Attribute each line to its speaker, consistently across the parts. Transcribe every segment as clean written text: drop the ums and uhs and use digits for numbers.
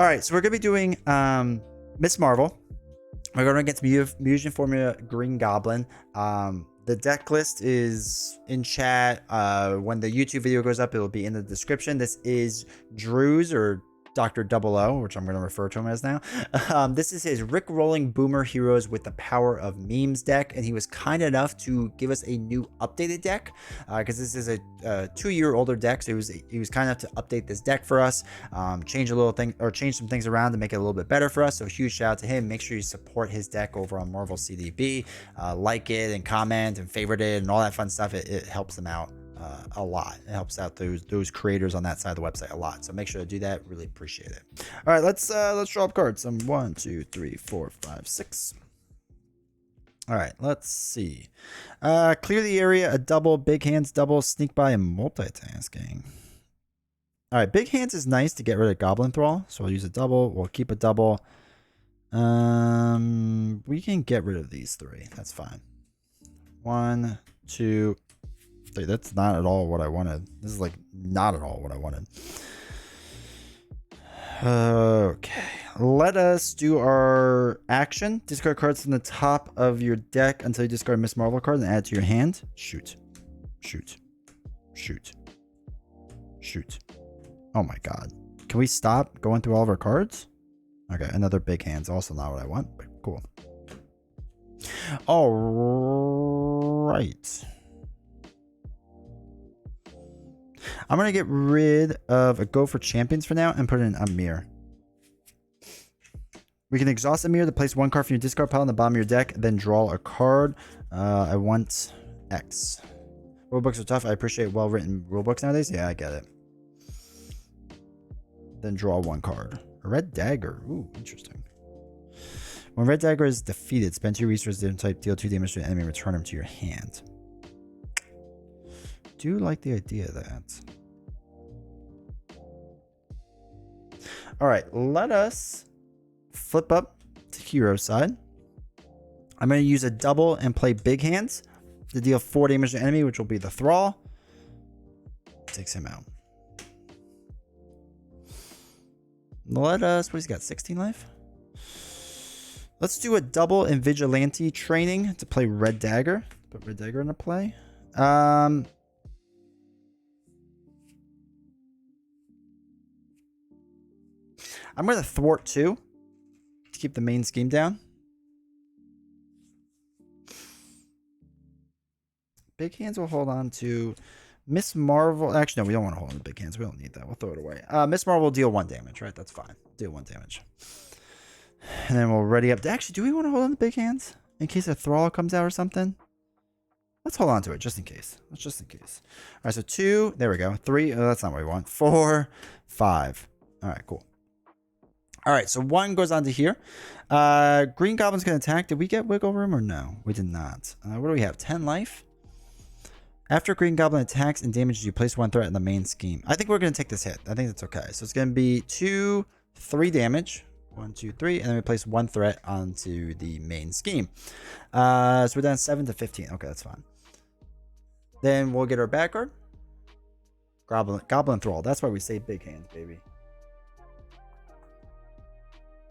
Speaker 1: All right, so we're gonna be doing Miss Marvel. We're going against Mutagen Formula Green Goblin. The deck list is in chat. When the YouTube video goes up, it will be in the description. This is Drew's or Dr. Double O, which I'm going to refer to him as now. This is his Rickrolling Boomer Heroes with the Power of Memes deck, and he was kind enough to give us a new updated deck because this is a 2-year-older deck. So he was kind enough to update this deck for us, change some things around to make it a little bit better for us. So huge shout out to him. Make sure you support his deck over on Marvel CDB, like it and comment and favorite it and all that fun stuff. It helps them out a lot. It helps out those creators on that side of the website a lot. So make sure to do that. Really appreciate it. All right, let's draw up cards. 1, 2, 3, 4, 5, 6. All right, let's see. Clear the area, a double, big hands, double, sneak by, and multitasking. All right, big hands is nice to get rid of Goblin Thrall. So we'll use a double. We'll keep a double. We can get rid of these 3. That's fine. 1, 2, 3. That's not at all what I wanted. This is like not at all what I wanted. Okay, let us do our action. Discard cards from the top of your deck until you discard Miss Marvel card and add to your hand. Shoot. Shoot. Shoot. Shoot. Oh my god. Can we stop going through all of our cards? Okay, another big hand's also not what I want, but cool. All right. I'm going to get rid of a Go for Champions for now and put in a mirror. We can exhaust a mirror to place 1 card from your discard pile on the bottom of your deck, then draw a card. I want X. Rulebooks are tough. I appreciate well-written rulebooks nowadays. Yeah, I get it. Then draw 1 card. A red dagger. Ooh, interesting. When red dagger is defeated, spend 2 resources, different type, deal 2 damage to an enemy, return them to your hand. Do like the idea of that. All right, let us flip up to hero side. I'm going to use a double and play big hands to deal 4 damage to an enemy, which will be the Thrall. Takes him out. Let us, what he's got, 16 life? Let's do a double and vigilante training to play red dagger. Put red dagger into play. I'm going to thwart 2 to keep the main scheme down. Big hands will hold on to Miss Marvel. Actually, no, we don't want to hold on to big hands. We don't need that. We'll throw it away. Miss Marvel will deal 1 damage, right? That's fine. Deal 1 damage. And then we'll ready up. Actually, do we want to hold on to big hands in case a Thrall comes out or something? Let's hold on to it just in case. That's just in case. All right, so 2. There we go. 3. Oh, that's not what we want. 4, 5. All right, cool. All right, so 1 goes on to here. Green Goblin's going to attack. Did we get wiggle room or no? We did not. What do we have? 10 life? After Green Goblin attacks and damages you, place 1 threat in the main scheme. I think we're going to take this hit. I think that's okay. So it's going to be 2, 3 damage. 1, 2, 3. And then we place 1 threat onto the main scheme. So we're down 7 to 15. Okay, that's fine. Then we'll get our back card. Goblin Thrall. That's why we say big hands, baby.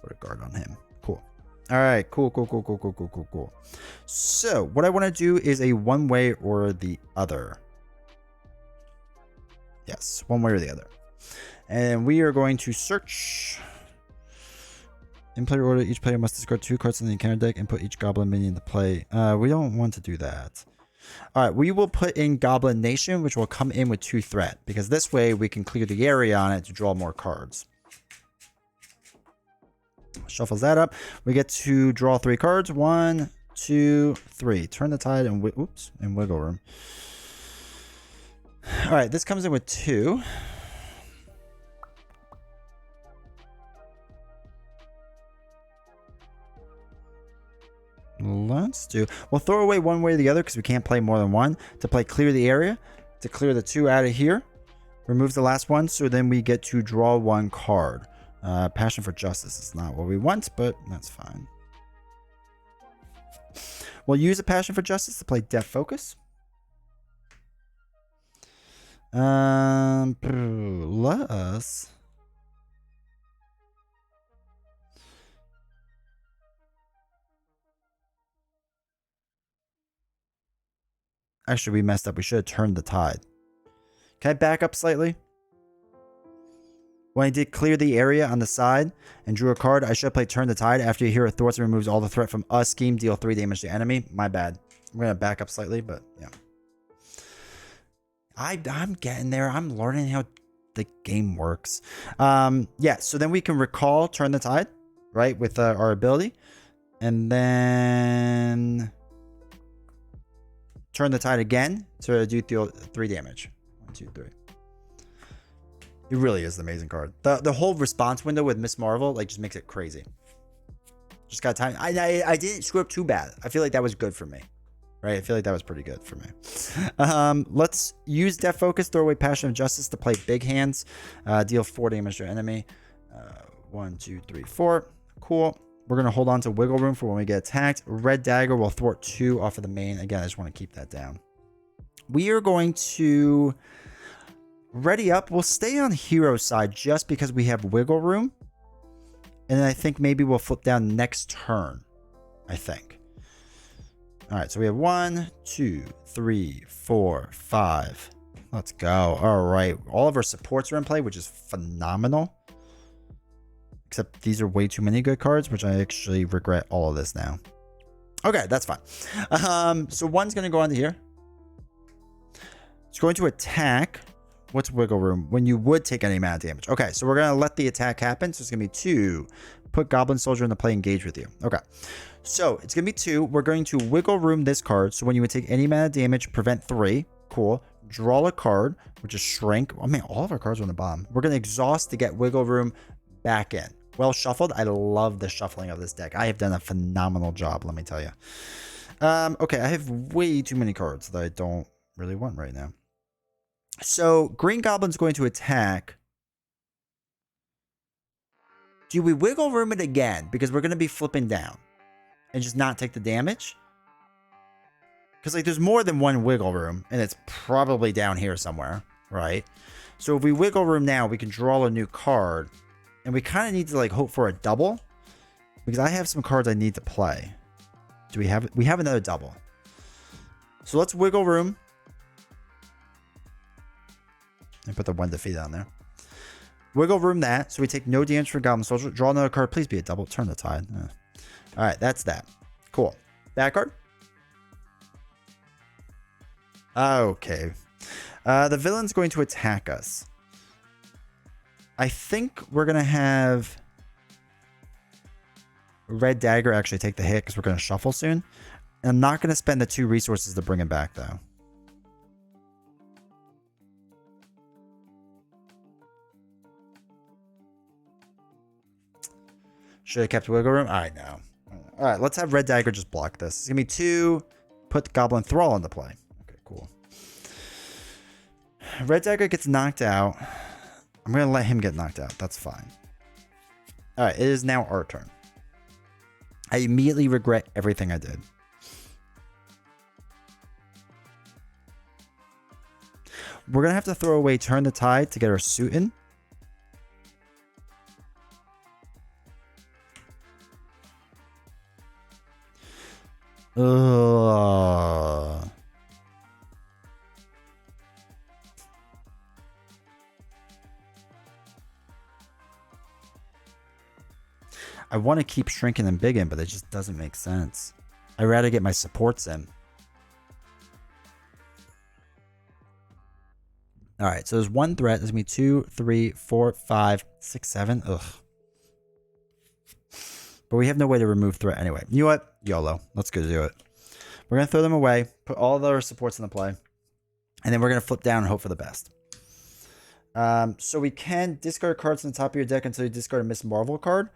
Speaker 1: Put a guard on him. Cool. All right. Cool. So what I want to do is a one way or the other. Yes, one way or the other. And we are going to search. In player order, each player must discard 2 cards in the encounter deck and put each goblin minion into play. We don't want to do that. All right, we will put in Goblin Nation, which will come in with 2 threat, because this way we can clear the area on it to draw more cards. Shuffles that up. We get to draw 3 cards. 1, 2, 3. Turn the tide and and wiggle room. All right, this comes in with 2. Let's do. We'll throw away one way or the other because we can't play more than 1. To play clear the area, to clear the 2 out of here, removes the last one, so then we get to draw 1 card. Passion for Justice is not what we want, but that's fine. We'll use a Passion for Justice to play Death Focus. Let us Actually, we messed up. We should have turned the tide. Can I back up slightly? When I did clear the area on the side and drew a card, I should have played Turn the Tide. After you hear a thwart, removes all the threat from a scheme, deal 3 damage to enemy. My bad. I'm going to back up slightly, but yeah. I'm getting there. I'm learning how the game works. Yeah, so then we can recall Turn the Tide, right, with our ability. And then Turn the Tide again to do 3 damage. 1, 2, 3. It really is an amazing card. The whole response window with Miss Marvel like just makes it crazy. Just got time. I didn't screw up too bad. I feel like that was good for me. Right? I feel like that was pretty good for me. Let's use Death Focus, throw away Passion of Justice to play big hands. Deal 4 damage to enemy. 1, 2, 3, 4. Cool. We're going to hold on to Wiggle Room for when we get attacked. Red Dagger will thwart 2 off of the main. Again, I just want to keep that down. We are going to ready up. We'll stay on hero side just because we have Wiggle Room. And then I think maybe we'll flip down next turn. I think. All right, so we have 1, 2, 3, 4, 5. Let's go. All right. All of our supports are in play, which is phenomenal. Except these are way too many good cards, which I actually regret all of this now. Okay, that's fine. So 1's going to go onto here. It's going to attack. What's Wiggle Room? When you would take any mana damage. Okay, so we're going to let the attack happen. So it's going to be 2. Put Goblin Soldier into play, engage with you. Okay. So it's going to be 2. We're going to Wiggle Room this card. So when you would take any mana damage, prevent 3. Cool. Draw a card, which is Shrink. I mean, all of our cards are on the bottom. We're going to Exhaust to get Wiggle Room back in. Well shuffled. I love the shuffling of this deck. I have done a phenomenal job, let me tell you. Okay, I have way too many cards that I don't really want right now. So Green Goblin's going to attack. Do we Wiggle Room it again? Because we're going to be flipping down. And just not take the damage? Because like there's more than one Wiggle Room. And it's probably down here somewhere. Right? So if we Wiggle Room now, we can draw a new card. And we kind of need to like hope for a double. Because I have some cards I need to play. Do we have it? We have another double. So let's Wiggle Room. And put the 1 defeat on there. Wiggle Room that. So we take no damage from Goblin Soldier. Draw another card. Please be a double. Turn the Tide. Alright, that's that. Cool. Back card. Okay. The villain's going to attack us. I think we're going to have Red Dagger actually take the hit because we're going to shuffle soon. And I'm not going to spend the 2 resources to bring him back, though. Should have kept Wiggle Room? Alright, no. Alright, let's have Red Dagger just block this. It's going to be 2. Put Goblin Thrall into play. Okay, cool. Red Dagger gets knocked out. I'm going to let him get knocked out. That's fine. Alright, it is now our turn. I immediately regret everything I did. We're going to have to throw away Turn the Tide to get our suit in. I want to keep shrinking and big in, but it just doesn't make sense. I'd rather get my supports in. All right, so there's 1 threat. There's going to be 2, 3, 4, 5, 6, 7. Ugh. But we have no way to remove threat anyway. You know what? YOLO. Let's go do it. We're going to throw them away. Put all of our supports into play. And then we're going to flip down and hope for the best. So we can discard cards on the top of your deck until you discard a Miss Marvel card.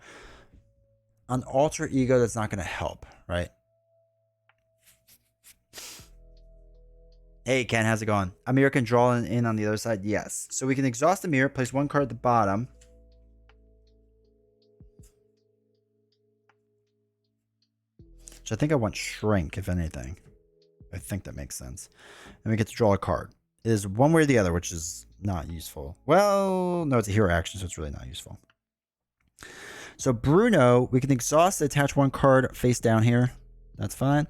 Speaker 1: On Alter Ego, that's not going to help, right? Hey, Ken, how's it going? Amir can draw in on the other side. Yes. So we can exhaust Amir, place 1 card at the bottom. Which I think I want Shrink, if anything. I think that makes sense. And we get to draw a card. It is one way or the other, which is not useful. Well, no, it's a hero action, so it's really not useful. So Bruno, we can exhaust, attach 1 card face down here. That's fine.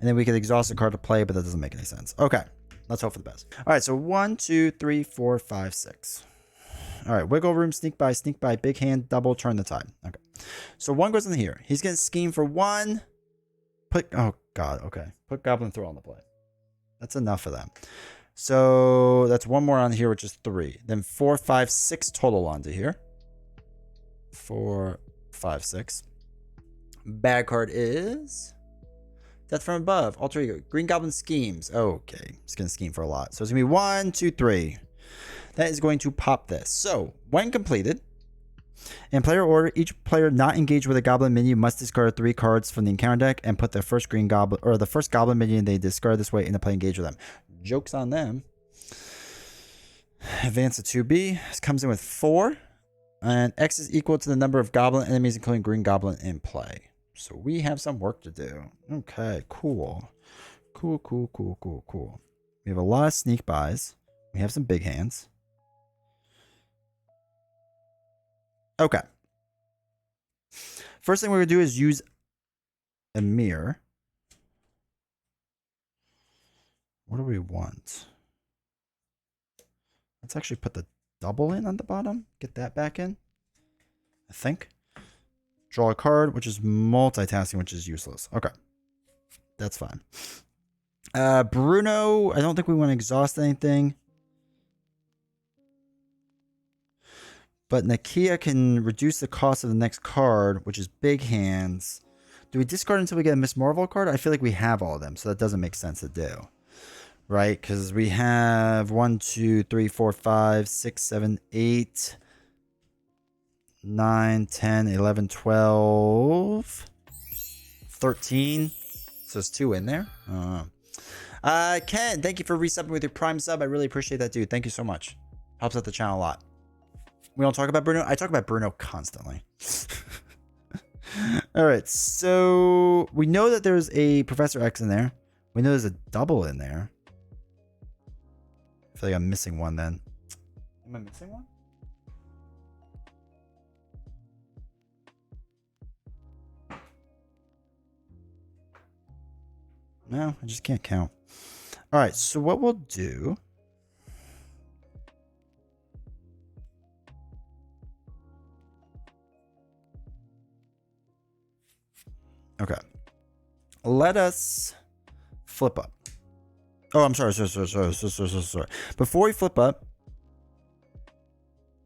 Speaker 1: And then we could exhaust a card to play, but that doesn't make any sense. Okay, let's hope for the best. All right, so 1, 2, 3, 4, 5, 6. All right, wiggle room, sneak by, big hand, double, turn the tide. Okay, so 1 goes in here. He's going to scheme for 1. Oh, God, okay. Put Goblin Throw on the play. That's enough for them. So that's 1 more on here, which is 3. Then 4, 5, 6 total onto here. 4, 5, 6. Bad card is Death from Above. Alter Ego. Green Goblin schemes. Okay. It's going to scheme for a lot. So it's going to be 1, 2, 3. That is going to pop this. So when completed, in player order, each player not engaged with a Goblin minion must discard 3 cards from the encounter deck and put the first Green Goblin or the first Goblin minion they discard this way into play engaged with them. Joke's on them. Advance to 2B. This comes in with 4. And X is equal to the number of Goblin enemies, including Green Goblin, in play. So we have some work to do. Okay, cool. Cool. We have a lot of sneak buys. We have some big hands. Okay. First thing we're going to do is use a mirror. What do we want? Let's actually put the double in on the bottom. Get that back in. I think. Draw a card, which is multitasking, which is useless. Okay. That's fine. Bruno, I don't think we want to exhaust anything. But Nakia can reduce the cost of the next card, which is big hands. Do we discard until we get a Miss Marvel card? I feel like we have all of them, so that doesn't make sense to do. Right? Because we have 1, 2, 3, 4, 5, 6, 7, 8, 9, 10, 11, 12, 13. So there's 2 in there. Ken, thank you for resubbing with your Prime sub. I really appreciate that, dude. Thank you so much. Helps out the channel a lot. We don't talk about Bruno. I talk about Bruno constantly. All right. So we know that there's a Professor X in there. We know there's a double in there. I feel like I'm missing one then. Am I missing one? No, I just can't count. All right. So what we'll do... Okay. Let us flip up. Oh, I'm sorry. Before we flip up,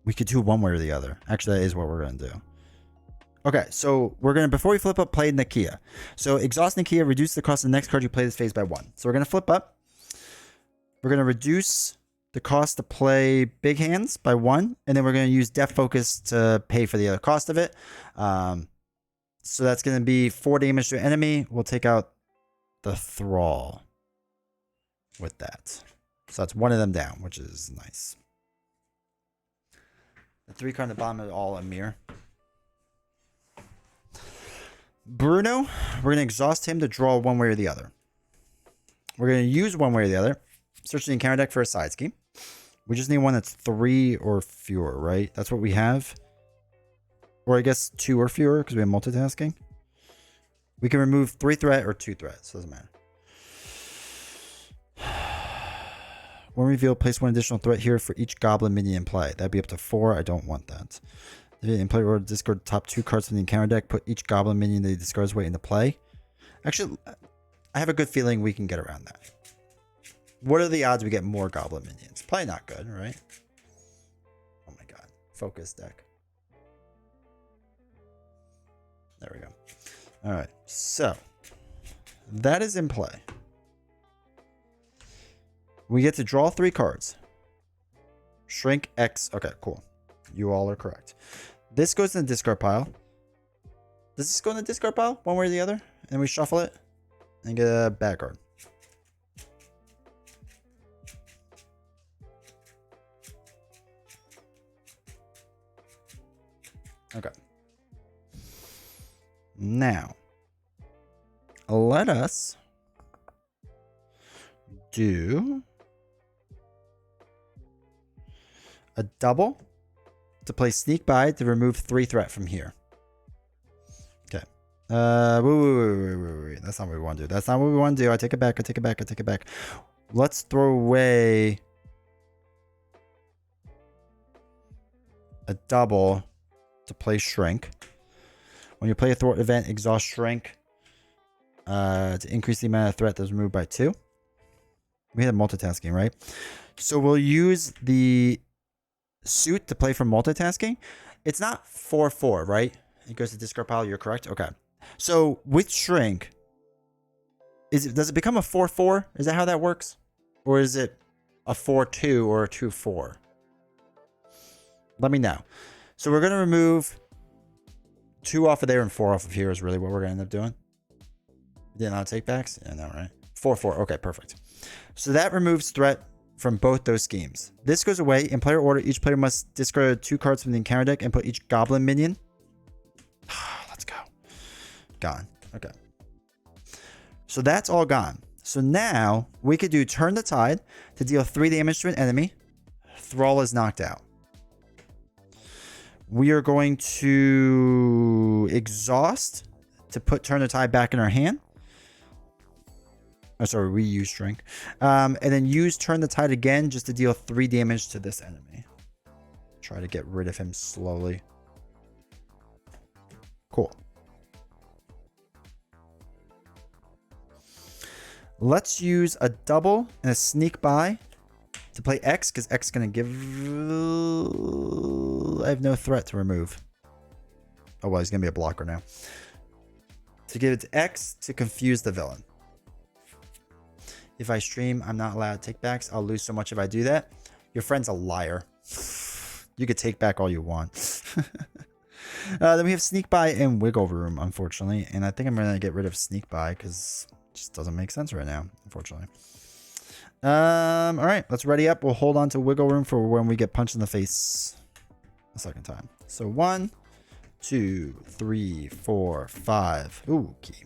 Speaker 1: we could do one way or the other. Actually, that is what we're going to do. Okay, so we're going to, before we flip up, play Nakia. So exhaust Nakia, reduce the cost of the next card you play this phase by 1. So we're going to flip up. We're going to reduce the cost to play big hands by 1. And then we're going to use Death Focus to pay for the other cost of it. So that's going to be 4 damage to an enemy. We'll take out the Thrall with that. So that's 1 of them down, which is nice. The 3 card on the bottom are all a mirror. Bruno, we're going to exhaust him to draw one way or the other. We're going to use one way or the other. Search the encounter deck for a side scheme. We just need one that's 3 or fewer, right? That's what we have. Or I guess 2 or fewer because we have multitasking. We can remove 3 threat or 2 threat. So it doesn't matter. When revealed, place 1 additional threat here for each Goblin minion in play. That'd be up to 4. I don't want that. In play order, discard the top 2 cards from the encounter deck. Put each Goblin minion that he discards way into play. Actually, I have a good feeling we can get around that. What are the odds we get more Goblin minions? Probably not good, right? Oh my god. Focus deck. There we go. Alright, so that is in play. We get to draw 3 cards. Shrink X. Okay, cool. You all are correct. This goes in the discard pile. Does this go in the discard pile? One way or the other? And we shuffle it and get a bad card. Okay. Now, let us do a double to play Sneak By to remove 3 threat from here. Okay. Wait. That's not what we want to do. That's not what we want to do. I take it back. I take it back. I take it back. Let's throw away a double to play Shrink. When you play a thwart event, exhaust Shrink to increase the amount of threat that's removed by 2. We had multitasking, right? So we'll use the suit to play for multitasking. It's not 4/4, right? It goes to discard pile. You're correct. Okay. So with Shrink, does it become a 4/4? Is that how that works? Or is it a 4/2 or a 2/4? Let me know. So we're going to remove 2 off of there and 4 off of here is really what we're going to end up doing. Didn't I take backs? Yeah, no, right? 4/4. Okay, perfect. So that removes threat from both those schemes. This goes away. In player order, each player must discard 2 cards from the encounter deck and put each goblin minion. Let's go. Gone. Okay. So that's all gone. So now we could do Turn the Tide to deal 3 damage to an enemy. Thrall is knocked out. We are going to Exhaust to put Turn the Tide back in our hand. Oh, sorry, we use Shrink. And then use Turn the Tide again just to deal 3 damage to this enemy. Try to get rid of him slowly. Cool. Let's use a double and a sneak by to play X, because X is going to give... I have no threat to remove. Oh, well, he's going to be a blocker now. To give it to X to confuse the villain. If I stream, I'm not allowed to take backs. I'll lose so much if I do that. Your friend's a liar. You could take back all you want. Then we have Sneak By and Wiggle Room, unfortunately. And I think I'm going to get rid of Sneak By because it just doesn't make sense right now, unfortunately. All right, let's ready up. We'll hold on to Wiggle Room for when we get punched in the face a second time. So 1, 2, 3, 4, 5. Okay.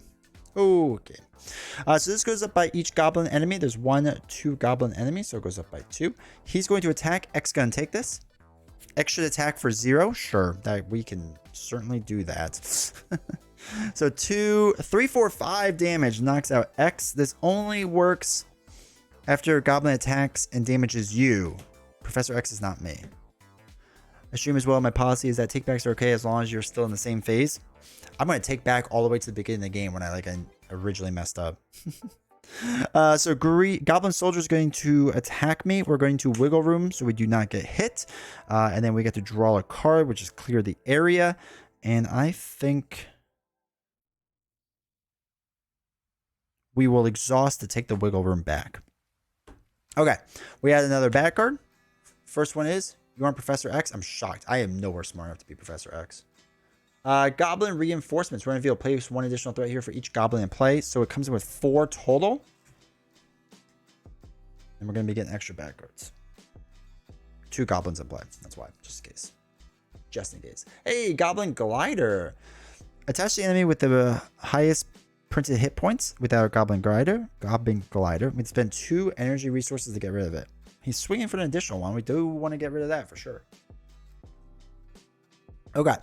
Speaker 1: Okay. So this goes up by each goblin enemy. There's 1, 2 goblin enemies, so it goes up by 2. He's going to attack. X gonna take this. X should attack for 0. Sure, that we can certainly do that. So 2, 3, 4, 5 damage knocks out X. This only works after goblin attacks and damages you. Professor X is not me. I stream as well. My policy is that takebacks are okay as long as you're still in the same phase. I'm going to take back all the way to the beginning of the game when I originally messed up. So Goblin Soldier is going to attack me. We're going to Wiggle Room so we do not get hit. And then we get to draw a card, which is clear the area. And I think we will exhaust to take the Wiggle Room back. Okay, we had another bad card. First one is, you aren't Professor X? I'm shocked. I am nowhere smart enough to be Professor X. Goblin Reinforcements. We're going to be able to place 1 additional threat here for each goblin in play. So it comes in with 4 total. And we're going to be getting extra bad cards. 2 goblins in play. That's why, just in case. Just in case. Hey, Goblin Glider. Attach the enemy with the highest printed hit points without a Goblin Glider. We'd spend 2 energy resources to get rid of it. He's swinging for an additional one. We do want to get rid of that for sure. Okay.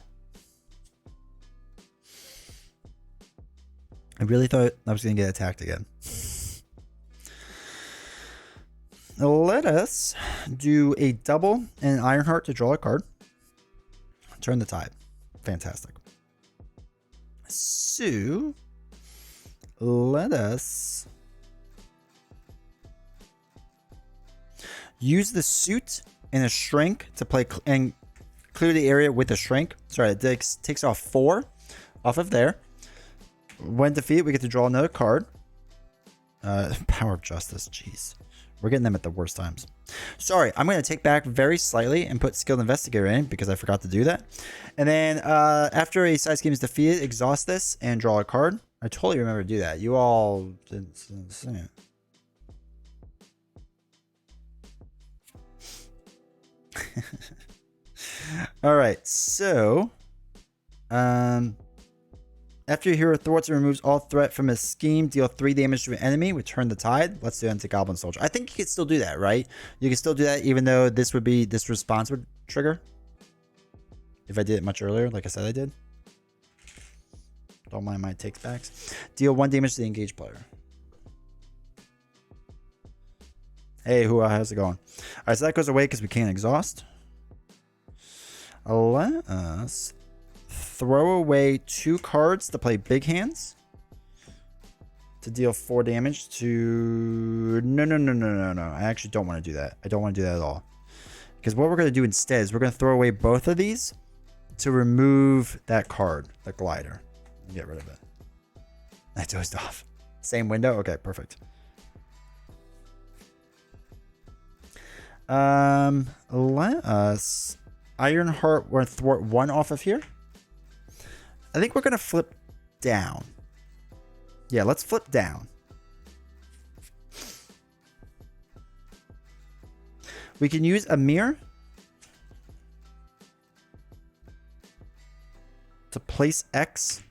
Speaker 1: I really thought I was going to get attacked again. Let us do a double and Ironheart to draw a card. Turn the Tide. Fantastic. So, let us use the suit and a Shrink to play and clear the area with a Shrink. Sorry, it takes off 4 off of there. When defeated, we get to draw another card. Power of Justice. Jeez. We're getting them at the worst times. Sorry, I'm going to take back very slightly and put Skilled Investigator in because I forgot to do that. And then after a side scheme is defeated, exhaust this and draw a card. I totally remember to do that. You all didn't see it. All right, so after your hero thwarts and removes all threat from his scheme, deal 3 damage to an enemy. We turn the tide. Let's do it into Goblin Soldier. I think you can still do that, right? You can still do that even though this response would trigger. If I did it much earlier, like I said I did. Don't mind my takes backs. Deal 1 damage to the engaged player. Hey, how's it going? Alright, so that goes away because we can't exhaust. Let us throw away 2 cards to play big hands. To deal 4 damage to... No. I actually don't want to do that. I don't want to do that at all. Because what we're going to do instead is we're going to throw away both of these to remove that card, the glider. Get rid of it. I dozed off. Same window? Okay, perfect. Let us... Ironheart, we're going to thwart 1 off of here. I think we're going to flip down. Yeah, let's flip down. We can use a mirror to place X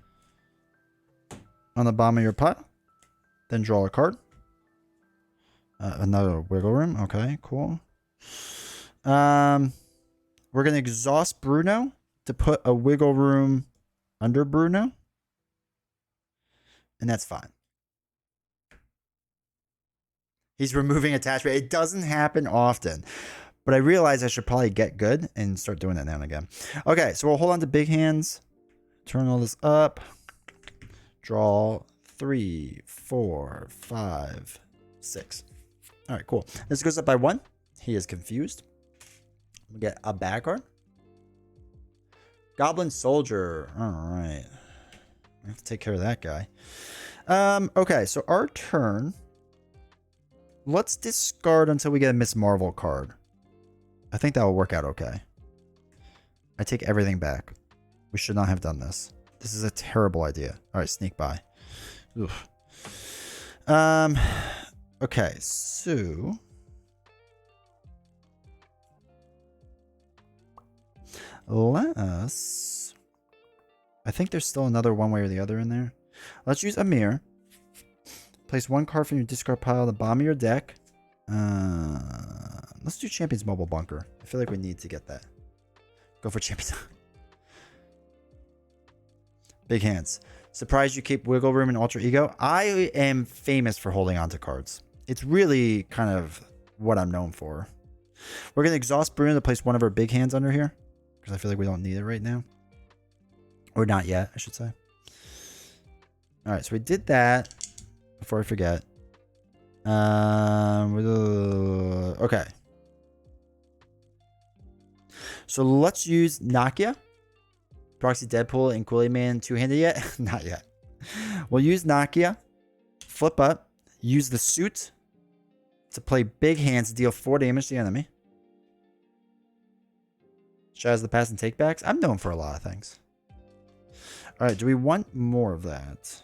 Speaker 1: on the bottom of your pot. Then draw a card. Another wiggle room. Okay, cool. We're going to exhaust Bruno to put a wiggle room under Bruno. And that's fine. He's removing attachment. It doesn't happen often. But I realize I should probably get good and start doing that now and again. Okay, so we'll hold on to big hands. Turn all this up. Draw 3, 4, 5, 6. All right, cool. This goes up by 1. He is confused. We get a bad card. Goblin Soldier. All right. I have to take care of that guy. Okay, so our turn. Let's discard until we get a Miss Marvel card. I think that will work out okay. I take everything back. We should not have done this. This is a terrible idea. All right, sneak by. Oof. Okay, so... let us... I think there's still another one way or the other in there. Let's use a mirror. Place 1 card from your discard pile at the bottom of your deck. Let's do Champion's Mobile Bunker. I feel like we need to get that. Go for Champion's. Big hands. Surprised you keep wiggle room and alter ego. I am famous for holding on to cards. It's really kind of what I'm known for. We're going to exhaust Bruno to place 1 of our big hands under here. Because I feel like we don't need it right now. Or not yet, I should say. Alright, so we did that. Before I forget. Okay. So let's use Nakia. Proxy Deadpool and Quilly Man two-handed yet? Not yet. We'll use Nakia. Flip up. Use the suit to play big hands to deal 4 damage to the enemy. Shaz the pass and takebacks. I'm known for a lot of things. Alright, do we want more of that?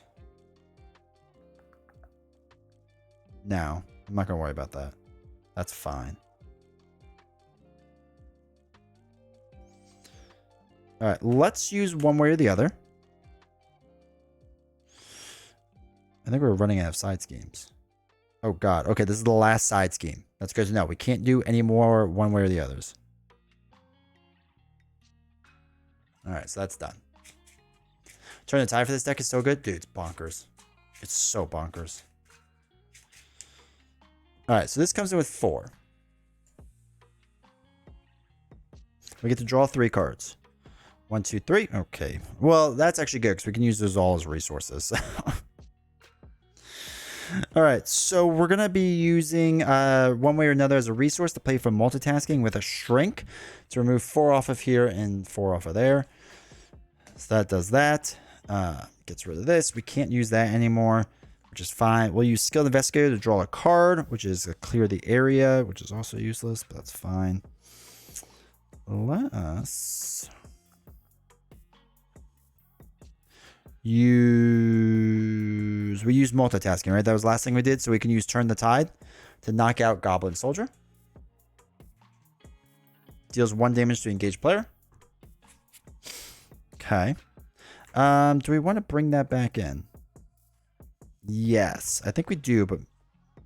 Speaker 1: No, I'm not going to worry about that. That's fine. Alright, let's use one way or the other. I think we're running out of side schemes. Oh god, okay, this is the last side scheme. That's good to know. We can't do any more one way or the others. Alright, so that's done. Turn the tide for this deck is so good. Dude, it's bonkers. It's so bonkers. Alright, so this comes in with 4. We get to draw 3 cards. 1, 2, 3. Okay. Well, that's actually good because we can use those all as resources. Alright, so we're going to be using one way or another as a resource to play for multitasking with a shrink to remove 4 off of here and 4 off of there. So that does that. Gets rid of this. We can't use that anymore, which is fine. We'll use Skilled Investigator to draw a card, which is clear the area, which is also useless, but that's fine. Let us use... We used multitasking, right? That was the last thing we did, so we can use Turn the Tide to knock out Goblin Soldier. Deals 1 damage to engaged player. Okay. Do we want to bring that back in? Yes, I think we do, but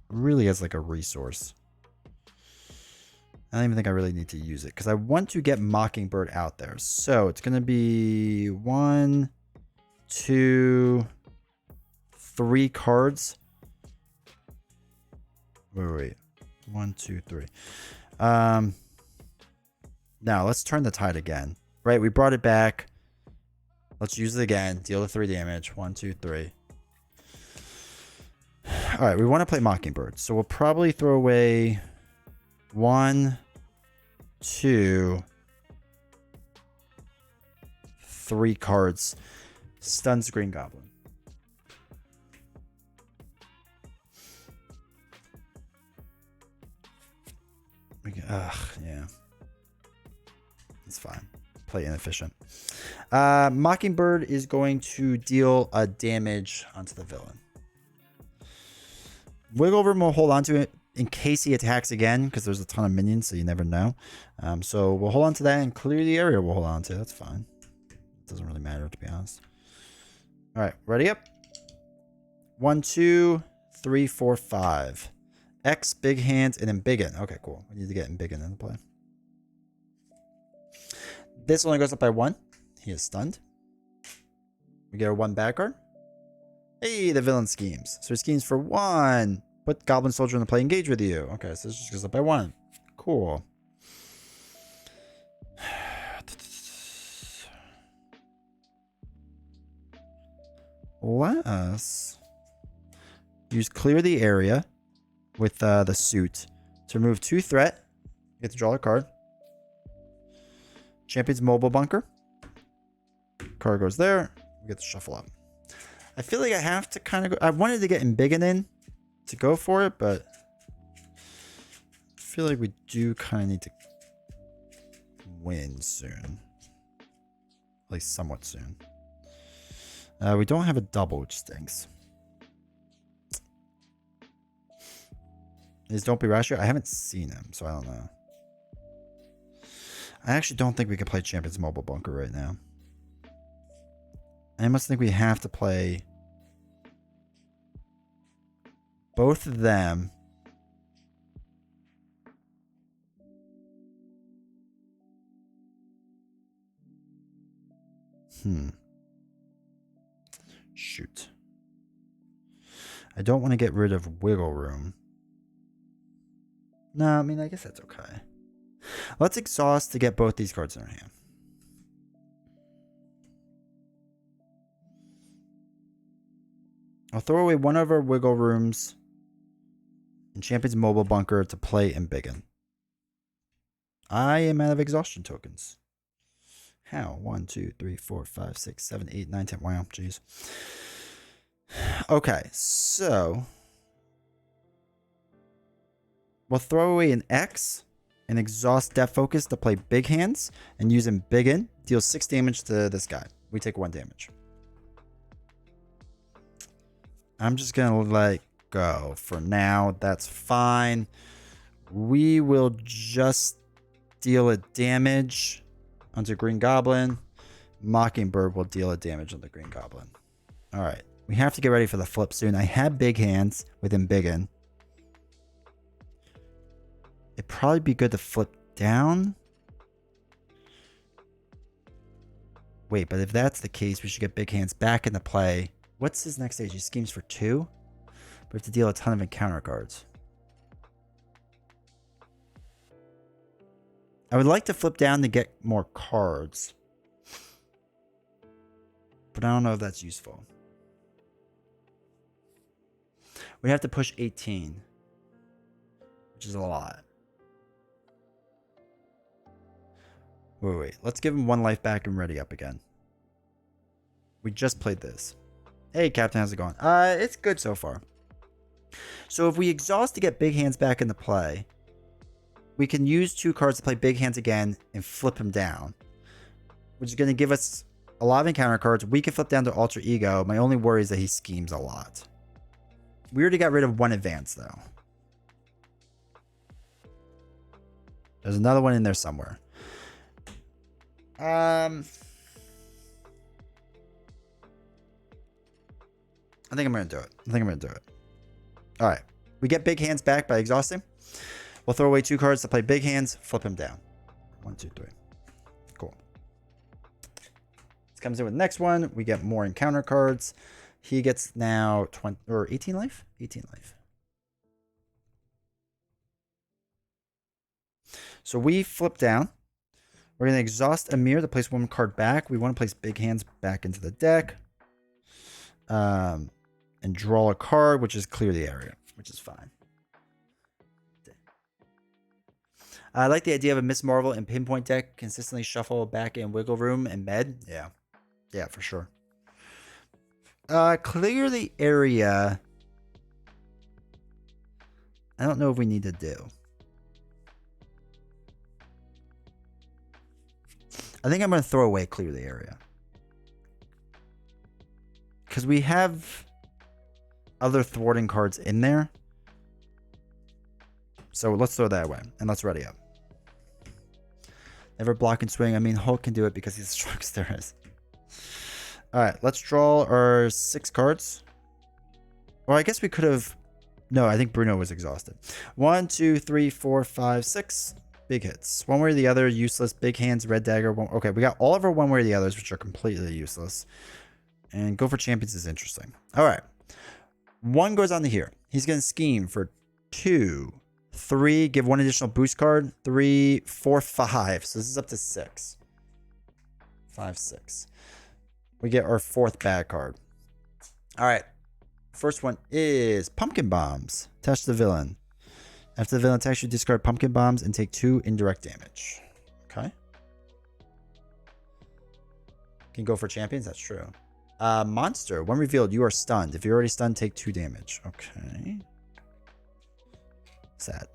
Speaker 1: really as like a resource. I don't even think I really need to use it because I want to get Mockingbird out there. So it's going to be 1, 2, 3 cards. Wait. 1, 2, 3. Now let's turn the tide again. Right, we brought it back. Let's use it again. Deal the 3 damage. 1, 2, 3. All right, we want to play Mockingbird, so we'll probably throw away 1, 2, 3 cards. Stuns Green Goblin. Yeah. It's fine. Play inefficient. Mockingbird is going to deal a damage onto the villain. Wiggle Room will hold on to it in case he attacks again, because there's a ton of minions, so you never know. So we'll hold on to that, and clear the area we'll hold on to. That's fine. It doesn't really matter, to be honest. All right, ready up? 1, 2, 3, 4, 5. X, big hands, and then Embiggen. Okay, cool. We need to get Embiggen into play. This only goes up by 1. He is stunned. We get a 1 back card. Hey, the villain schemes. So he schemes for 1. Put Goblin Soldier in the play, engage with you. Okay, so this just goes up by 1. Cool. Let us use clear the area with the suit to remove 2 threat. You get to draw a card. Champion's Mobile Bunker. Card goes there. We get to shuffle up. I feel like I have to kind of go. I wanted to get Embiggen in to go for it, but I feel like we do kind of need to win soon. At least somewhat soon. We don't have a double, which stinks. Is Don't Be Rash here? I haven't seen him, so I don't know. I actually don't think we can play Champion's Mobile Bunker right now. I must think we have to play both of them. Shoot. I don't want to get rid of Wiggle Room. No, I mean, I guess that's okay. Let's exhaust to get both these cards in our hand. I'll throw away one of our Wiggle Rooms and Champion's Mobile Bunker to play Embiggen. I am out of exhaustion tokens. How? 1, 2, 3, 4, 5, 6, 7, 8, 9, 10. Wow, jeez. Okay, so we'll throw away an X and exhaust Death Focus to play Big Hands and use Embiggen. Deals 6 damage to this guy. We take 1 damage. I'm just gonna let go for now. That's fine. We will just deal a damage onto Green Goblin. Mockingbird will deal a damage on the Green Goblin. All right. We have to get ready for the flip soon. I have Big Hands with Embiggen. It'd probably be good to flip down. Wait, but if that's the case, we should get Big Hands back into play. What's his next stage? He schemes for 2. We have to deal a ton of encounter cards. I would like to flip down to get more cards. But I don't know if that's useful. We have to push 18. Which is a lot. Wait. Let's give him 1 life back and ready up again. We just played this. Hey, Captain, how's it going? It's good so far. So if we exhaust to get Big Hands back into play, we can use 2 cards to play Big Hands again and flip him down, which is going to give us a lot of encounter cards. We can flip down to Alter Ego. My only worry is that he schemes a lot. We already got rid of 1 advance, though. There's another one in there somewhere. I think I'm going to do it. All right. We get Big Hands back by exhausting. We'll throw away 2 cards to play Big Hands. Flip him down. 1, 2, 3. Cool. Let's comes in with the next one. We get more encounter cards. He gets now 20 or 18 life? 18 life. So we flip down. We're going to exhaust Amir to place one card back. We want to place Big Hands back into the deck. And draw a card, which is clear the area, which is fine. I like the idea of a Miss Marvel and Pinpoint deck. Consistently shuffle back in Wiggle Room and Med. Yeah. Yeah, for sure. Clear the area. I don't know if we need to do. I think I'm going to throw away clear the area. Because we have other thwarting cards in there. So let's throw that away. And let's ready up. Never block and swing. I mean, Hulk can do it because he's a Struckster. Alright, let's draw our 6 cards. Or I guess we could have... No, I think Bruno was exhausted. 1, 2, 3, 4, 5, 6. Big hits. One way or the other, useless. Big Hands, Red Dagger. Okay, we got all of our one way or the others, which are completely useless. And go for champions is interesting. Alright. 1 goes on to here. He's going to scheme for 2, 3, give 1 additional boost card. 3, 4, 5. So this is up to 6. 5, 6. We get our 4th bad card. Alright. First one is Pumpkin Bombs. Attach to the villain. After the villain attacks, you discard Pumpkin Bombs and take 2 indirect damage. Okay. Can go for champions? That's true. Monster. When revealed, you are stunned. If you're already stunned, take 2 damage. Okay. Sad.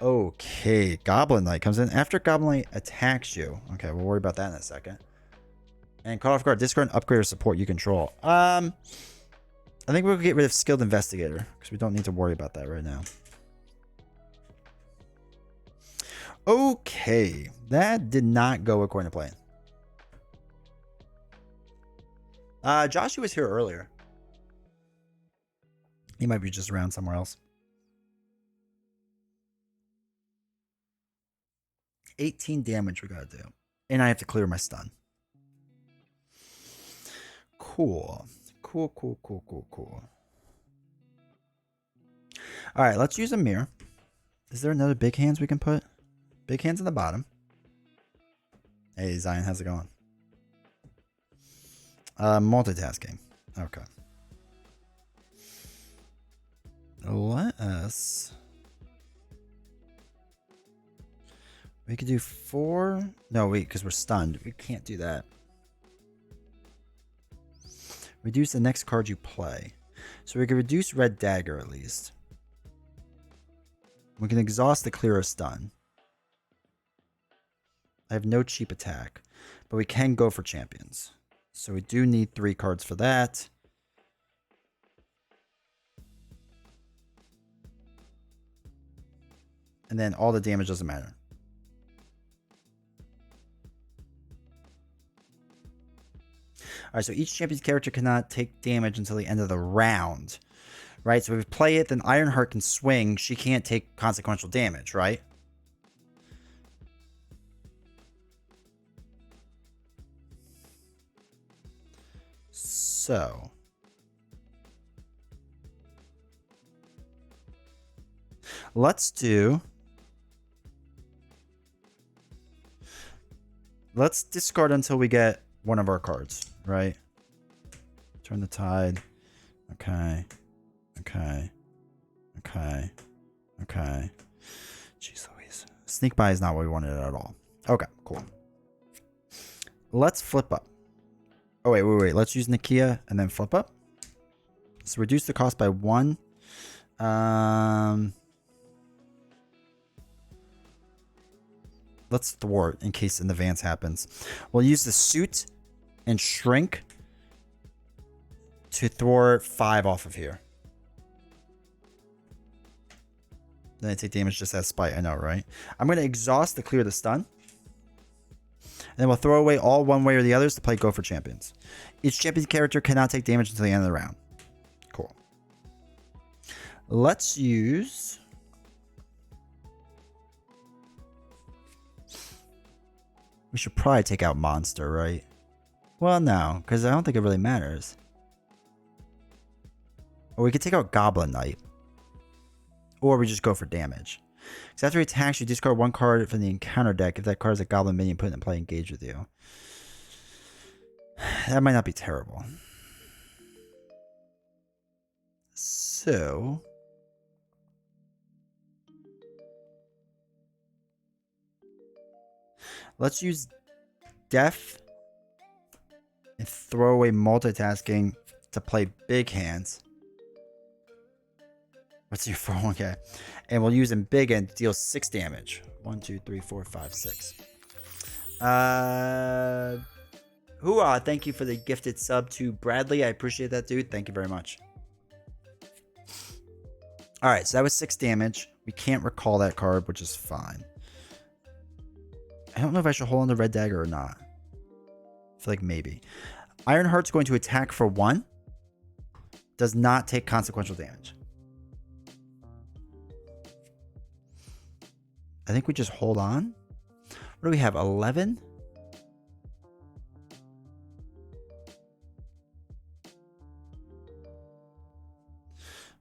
Speaker 1: Okay. Goblin Knight comes in. After Goblin Knight attacks you. Okay, we'll worry about that in a second. And caught off guard. Discard and upgrade or support you control. I think we'll get rid of Skilled Investigator. Because we don't need to worry about that right now. Okay. That did not go according to plan. Joshua was here earlier. He might be just around somewhere else. 18 damage we gotta do. And I have to clear my stun. Cool. Cool. Alright, let's use a mirror. Is there another Big Hands we can put? Big Hands on the bottom. Hey, Zion, how's it going? Multitasking. Okay. Let us... We could do 4... No, wait, because we're stunned. We can't do that. Reduce the next card you play. So we can reduce Red Dagger at least. We can exhaust the clear of stun. I have no cheap attack. But we can go for champions. So we do need 3 cards for that. And then all the damage doesn't matter. Alright, so each champion's character cannot take damage until the end of the round. Right? So if we play it, then Ironheart can swing. She can't take consequential damage, right? So... Let's discard until we get one of our cards, right? Turn the tide. Okay. Jeez Louise. Sneak by is not what we wanted at all. Okay, cool. Let's flip up. Oh, wait. Let's use Nakia and then flip up. So reduce the cost by 1. Let's thwart in case an advance happens. We'll use the suit and shrink to thwart 5 off of here. Then I take damage just as spite. I know, right? I'm going to exhaust to clear the stun. And then we'll throw away all one way or the others to play Go for Champions. Each champion character cannot take damage until the end of the round. Cool. Let's use... We should probably take out Monster, right? Well, no, because I don't think it really matters. Or we could take out Goblin Knight. Or we just go for damage. Because after he attacks, you discard one card from the encounter deck. If that card is a Goblin minion, put it in play, engage with you. That might not be terrible. So... let's use Def and throw away multitasking to play big hands. What's your 401k? And we'll use him big and deal 6 damage. 1, 2, 3, 4, 5, 6. Hoorah, thank you for the gifted sub to Bradley. I appreciate that, dude. Thank you very much. Alright, so that was 6 damage. We can't recall that card, which is fine. I don't know if I should hold on to Red Dagger or not. I feel like maybe. Ironheart's going to attack for 1. Does not take consequential damage. I think we just hold on. What do we have? 11?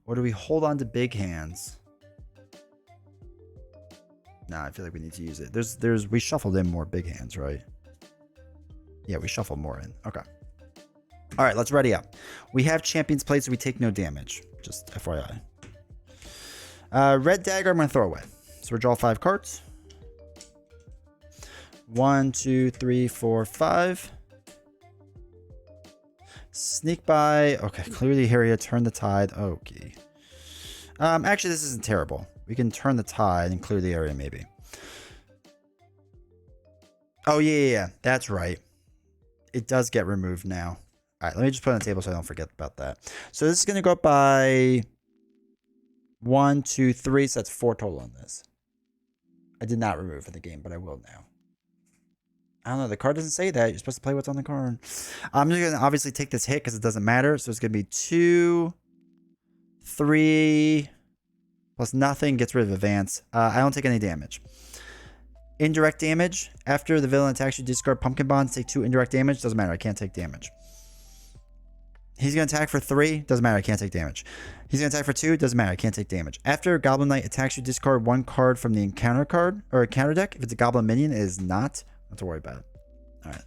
Speaker 1: Or do we hold on to big hands? Nah, I feel like we need to use it. We shuffled in more big hands, right? Yeah, we shuffled more in. Okay. All right, let's ready up. We have Champion's Plate, so we take no damage. Just FYI. Red Dagger, I'm going to throw away. So we draw 5 cards. 1, 2, 3, 4, 5. Sneak by. Okay, clear the area, turn the tide. Okay. Actually, this isn't terrible. We can turn the tide and clear the area, maybe. Oh, yeah. That's right. It does get removed now. All right, let me just put it on the table so I don't forget about that. So this is going to go up by 1, 2, 3. So that's 4 total on this. I did not remove for the game, but I will now. I don't know. The card doesn't say that. You're supposed to play what's on the card. I'm just going to obviously take this hit because it doesn't matter. So it's going to be 2, 3... plus nothing, gets rid of advance. I don't take any damage. Indirect damage. After the villain attacks, you discard Pumpkin Bonds, take 2 indirect damage. Doesn't matter, I can't take damage. He's going to attack for 3. Doesn't matter, I can't take damage. He's going to attack for 2. Doesn't matter, I can't take damage. After Goblin Knight attacks, you discard 1 card from the encounter card, or encounter deck. If it's a Goblin minion, it is not. Not to worry about it. Alright.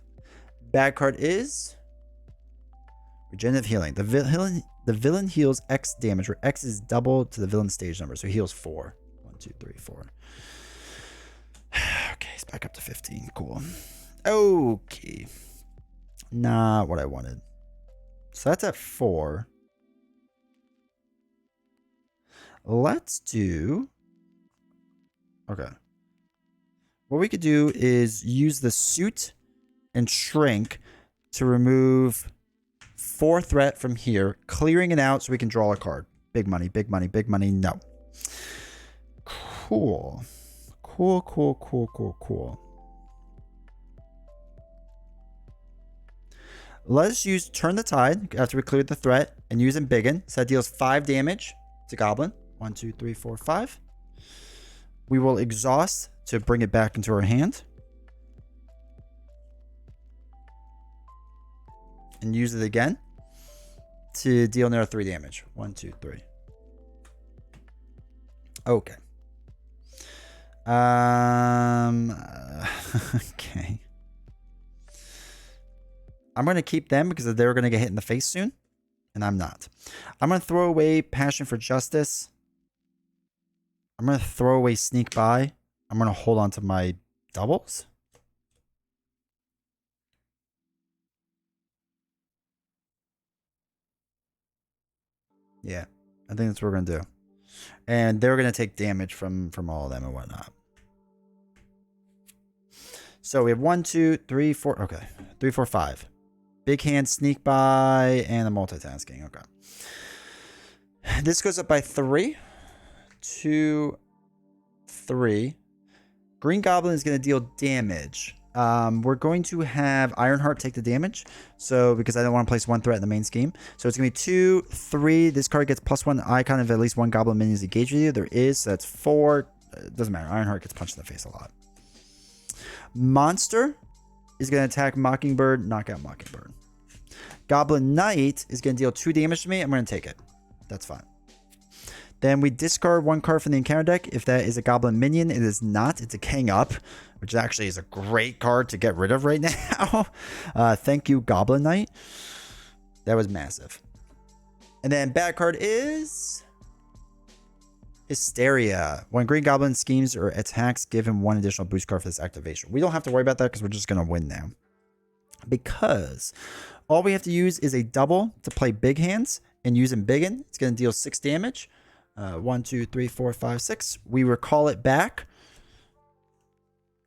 Speaker 1: Bad card is... Regenerative Healing. The villain heals X damage, where X is double to the villain stage number. So he heals 4. 1, 2, 3, 4. Okay, he's back up to 15. Cool. Okay. Not what I wanted. So that's at 4. Let's do... Okay. What we could do is use the suit and shrink to remove 4 threat from here, clearing it out so we can draw a card. Big money, big money, big money. No. Cool. Cool. Let's use Turn the Tide after we cleared the threat and use Embiggen. So that deals 5 damage to Goblin. 1, 2, 3, 4, 5. We will exhaust to bring it back into our hand. And use it again to deal another 3 damage. 1, 2, 3. Okay. Okay. I'm going to keep them because they're going to get hit in the face soon. And I'm not. I'm going to throw away Passion for Justice. I'm going to throw away Sneak By. I'm going to hold on to my doubles. Yeah, I think that's what we're going to do. And they're going to take damage from all of them and whatnot. So we have 1, 2, 3, 4. Okay. 3, 4, 5. Big hand, Sneak By, and the multitasking. Okay. This goes up by 3. 2, 3. Green Goblin is going to deal damage. We're going to have Ironheart take the damage. So, because I don't want to place 1 threat in the main scheme. So it's going to be 2, 3. This card gets +1 icon if at least 1 Goblin minion is engaged with you. There is. So that's 4. It doesn't matter. Ironheart gets punched in the face a lot. Monster is going to attack Mockingbird, knock out Mockingbird. Goblin Knight is going to deal 2 damage to me. I'm going to take it. That's fine. Then we discard 1 card from the encounter deck. If that is a Goblin minion, it is not. It's a King Up, which actually is a great card to get rid of right now. Thank you, Goblin Knight. That was massive. And then bad card is Hysteria. When Green Goblin schemes or attacks, give him 1 additional boost card for this activation. We don't have to worry about that because we're just going to win now. Because all we have to use is a double to play Big Hands and using Biggin. It's going to deal 6 damage. 1, 2, 3, 4, 5, 6. We recall it back.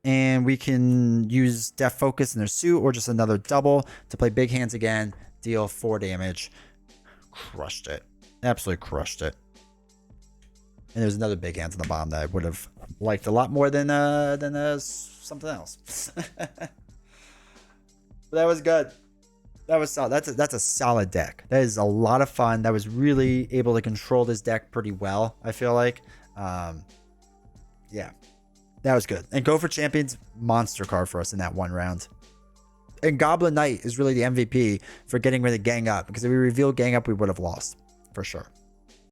Speaker 1: And we can use Death Focus in their suit or just another double to play Big Hands again. Deal 4 damage. Crushed it. Absolutely crushed it. And there's another Big Hands on the bottom that I would have liked a lot more than something else. But that was good. That was solid. That's a solid deck. That is a lot of fun. That was really able to control this deck pretty well, I feel like. Yeah. That was good. And Go for Champions, monster card for us in that 1 round. And Goblin Knight is really the MVP for getting rid of Gang Up. Because if we revealed Gang Up, we would have lost. For sure.